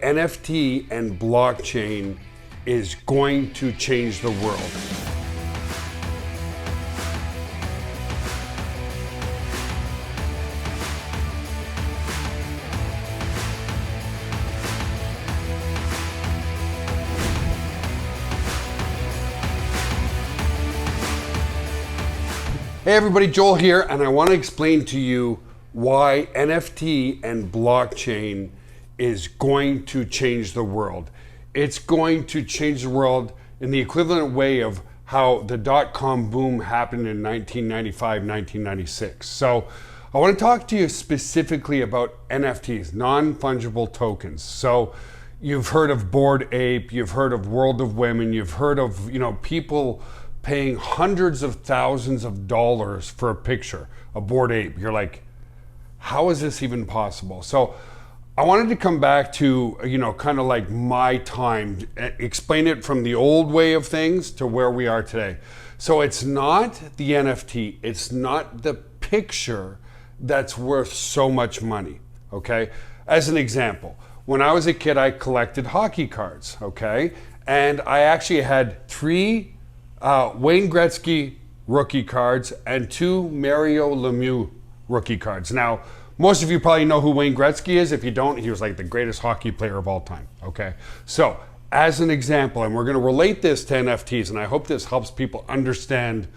NFT and blockchain is going to change the world. Hey everybody, Joel here, and I want to explain to you why NFT and blockchain is going to change the world. It's going to change the world in the equivalent way of how the dot-com boom happened in 1995, 1996. So I want to talk to you specifically about NFTs, non-fungible tokens. So you've heard of Bored Ape, you've heard of World of Women, you've heard of, people paying hundreds of thousands of dollars for a picture, a Bored Ape. You're like, how is this even possible? So I wanted to come back to, kind of like my time, explain it from the old way of things to where we are today. So it's not the NFT, it's not the picture that's worth so much money, okay? As an example, when I was a kid, I collected hockey cards, okay? And I actually had 3 Wayne Gretzky rookie cards and 2 Mario Lemieux rookie cards. Now, most of you probably know who Wayne Gretzky is. If you don't, he was like the greatest hockey player of all time, okay? So, as an example, and we're gonna relate this to NFTs, and I hope this helps people understand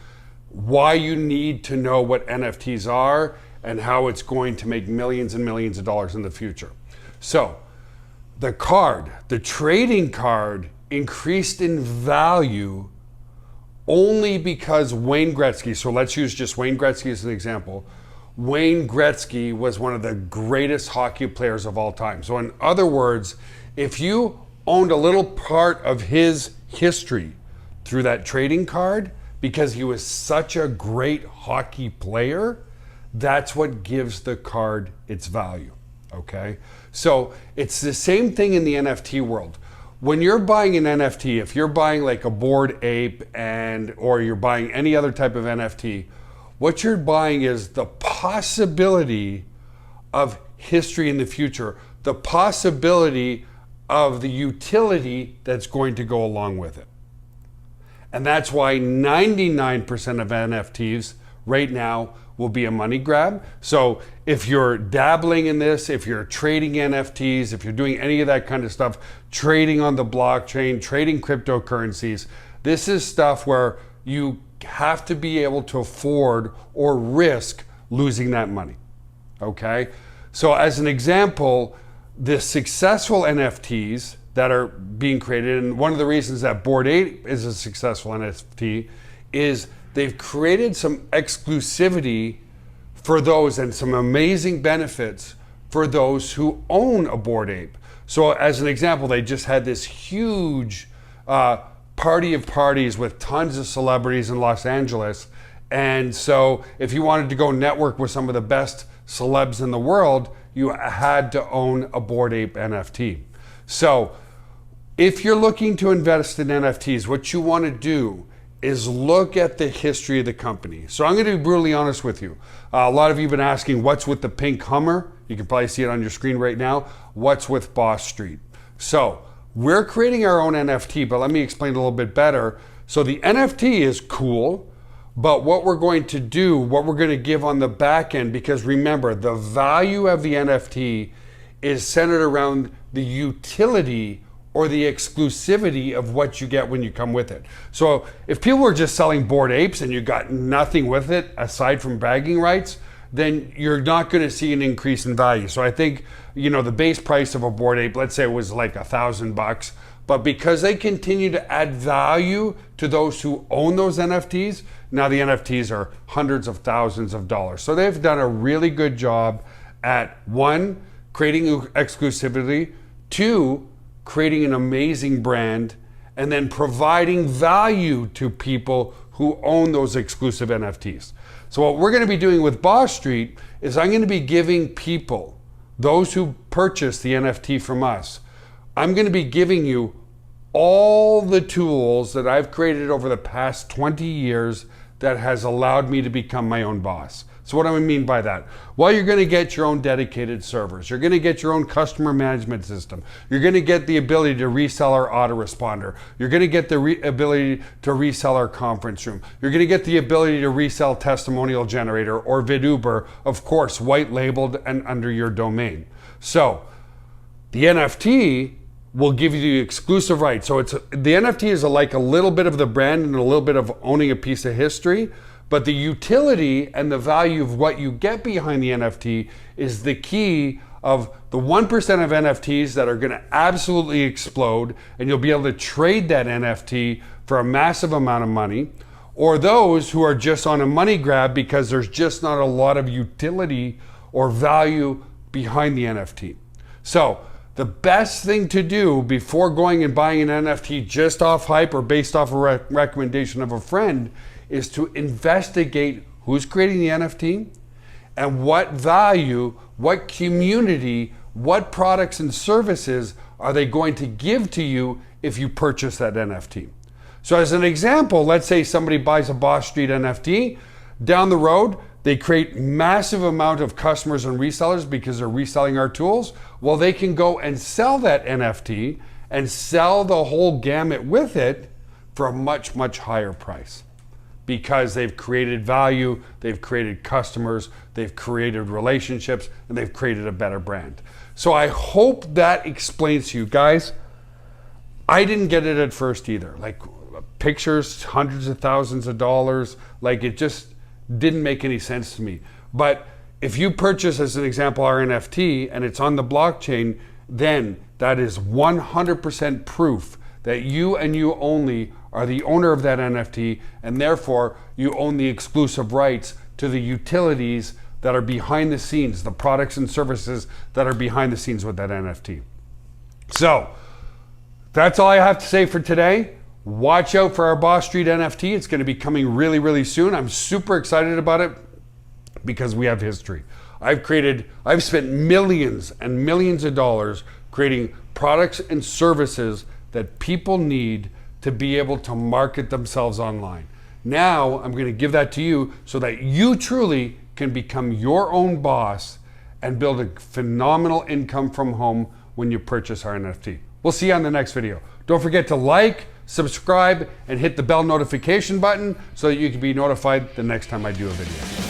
why you need to know what NFTs are and how it's going to make millions and millions of dollars in the future. So, the trading card increased in value only because Wayne Gretzky, so let's use just Wayne Gretzky as an example. Wayne Gretzky was one of the greatest hockey players of all time. So in other words, if you owned a little part of his history through that trading card, because he was such a great hockey player, that's what gives the card its value, okay? So it's the same thing in the NFT world. When you're buying an NFT, if you're buying like a Bored Ape or you're buying any other type of NFT, what you're buying is the possibility of history in the future, the possibility of the utility that's going to go along with it. And that's why 99% of NFTs right now will be a money grab. So if you're dabbling in this, if you're trading NFTs, if you're doing any of that kind of stuff, trading on the blockchain, trading cryptocurrencies, this is stuff where you have to be able to afford or risk losing that money, okay? So as an example, the successful NFTs that are being created, and one of the reasons that Bored Ape is a successful NFT is they've created some exclusivity for those and some amazing benefits for those who own a Bored Ape. So as an example, they just had this huge party of parties with tons of celebrities in Los Angeles. And so if you wanted to go network with some of the best celebs in the world, you had to own a Bored Ape NFT. So if you're looking to invest in NFTs, what you want to do is look at the history of the company. So I'm going to be brutally honest with you. A lot of you have been asking, what's with the pink Hummer? You can probably see it on your screen right now. What's with Boss Street? So we're creating our own NFT, but let me explain a little bit better. So the NFT is cool, but what we're going to do, what we're going to give on the back end, because remember, the value of the NFT is centered around the utility or the exclusivity of what you get when you come with it. So if people were just selling Bored Apes and you got nothing with it aside from bragging rights, then you're not going to see an increase in value. So I think, the base price of a Bored Ape, let's say it was like $1,000, but because they continue to add value to those who own those NFTs, now the NFTs are hundreds of thousands of dollars. So they've done a really good job at 1, creating exclusivity, 2, creating an amazing brand, and then providing value to people who own those exclusive NFTs. So what we're going to be doing with Boss Street is I'm going to be giving people, those who purchase the NFT from us, I'm going to be giving you all the tools that I've created over the past 20 years that has allowed me to become my own boss. So what do I mean by that? Well, you're going to get your own dedicated servers. You're going to get your own customer management system. You're going to get the ability to resell our autoresponder. You're going to get the ability to resell our conference room. You're going to get the ability to resell testimonial generator or VidUber, of course, white labeled and under your domain. So the NFT will give you the exclusive rights. So the NFT is like a little bit of the brand and a little bit of owning a piece of history. But the utility and the value of what you get behind the NFT is the key of the 1% of NFTs that are going to absolutely explode, and you'll be able to trade that NFT for a massive amount of money, or those who are just on a money grab because there's just not a lot of utility or value behind the NFT. So the best thing to do before going and buying an NFT just off hype or based off a recommendation of a friend is to investigate who's creating the NFT and what value, what community, what products and services are they going to give to you if you purchase that NFT. So as an example, let's say somebody buys a Boss Street NFT. Down the road, they create massive amount of customers and resellers because they're reselling our tools. Well, they can go and sell that NFT and sell the whole gamut with it for a much, much higher price, because they've created value, they've created customers, they've created relationships, and they've created a better brand. So I hope that explains to you guys. I didn't get it at first either. Like pictures, hundreds of thousands of dollars, like it just didn't make any sense to me. But if you purchase, as an example, our NFT and it's on the blockchain, then that is 100% proof that you and you only are the owner of that NFT, and therefore you own the exclusive rights to the utilities that are behind the scenes, the products and services that are behind the scenes with that NFT. So that's all I have to say for today. Watch out for our Boss Street NFT. It's going to be coming really, really soon. I'm super excited about it because we have history. I've spent millions and millions of dollars creating products and services that people need to be able to market themselves online. Now I'm going to give that to you so that you truly can become your own boss and build a phenomenal income from home when you purchase our NFT. We'll see you on the next video. Don't forget to like, subscribe, and hit the bell notification button so that you can be notified the next time I do a video.